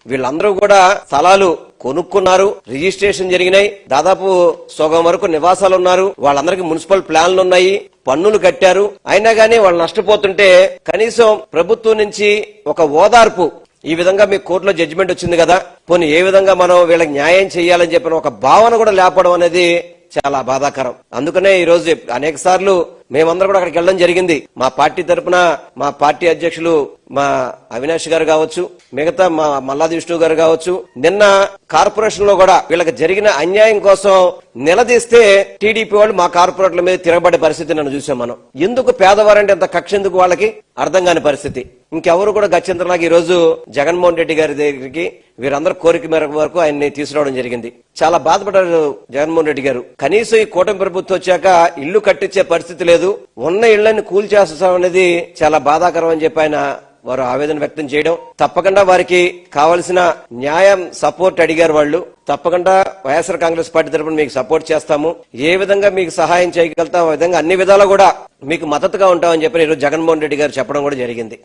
వీళ్ళందరూ కూడా స్థలాలు కొనుక్కున్నారు, రిజిస్ట్రేషన్ జరిగినాయి, దాదాపు సగం వరకు నివాసాలు ఉన్నారు, వాళ్ళందరికీ మున్సిపల్ ప్లాన్లు ఉన్నాయి, పన్నులు కట్టారు. అయినా గానీ వాళ్ళు నష్టపోతుంటే కనీసం ప్రభుత్వం నుంచి ఒక ఓదార్పు, ఈ విధంగా మీ కోర్టులో జడ్జిమెంట్ వచ్చింది కదా, పోనీ ఏ విధంగా మనం వీళ్ళకి న్యాయం చేయాలని చెప్పిన ఒక భావన కూడా లేపడం అనేది చాలా బాధాకరం. అందుకనే ఈ రోజు అనేక సార్లు మేమందరం కూడా అక్కడికి వెళ్ళడం జరిగింది. మా పార్టీ తరఫున మా పార్టీ అధ్యక్షులు మా అవినాష్ గారు కావచ్చు, మిగతా మా మల్లాది విష్ణు గారు కావచ్చు, నిన్న కార్పొరేషన్ లో కూడా వీళ్ళకి జరిగిన అన్యాయం కోసం నిలదీస్తే టీడీపీ వాళ్ళు మా కార్పొరేట్ల మీద తిరగబడే పరిస్థితి నన్ను చూసాం. మనం ఎందుకు పేదవారంటే ఎంత కక్ష ఎందుకు వాళ్ళకి అర్థం కాని పరిస్థితి. ఇంకెవరు కూడా గత్యంతరంలాగా ఈ రోజు జగన్మోహన్ రెడ్డి గారి దగ్గరికి వీరందరూ కోరిక మేరకు వరకు ఆయన్ని తీసుకురావడం జరిగింది. చాలా బాధపడ్డారు జగన్మోహన్ రెడ్డి గారు. కనీసం ఈ కూటమి ప్రభుత్వం వచ్చాక ఇల్లు కట్టించే పరిస్థితి లేదు, ఉన్న ఇళ్లను కూల్చేస్తాం అనేది చాలా బాధాకరం అని చెప్పి ఆయన వారు ఆవేదన వ్యక్తం చేయడం. తప్పకుండా వారికి కావలసిన న్యాయం సపోర్ట్ అడిగారు వాళ్ళు. తప్పకుండా వైఎస్ఆర్ కాంగ్రెస్ పార్టీ తరఫున మీకు సపోర్ట్ చేస్తాము, ఏ విధంగా మీకు సహాయం చేయగలుగుతాం ఆ విధంగా అన్ని విధాలా కూడా మీకు మద్దతుగా ఉంటామని చెప్పి ఈరోజు జగన్మోహన్ రెడ్డి గారు చెప్పడం కూడా జరిగింది.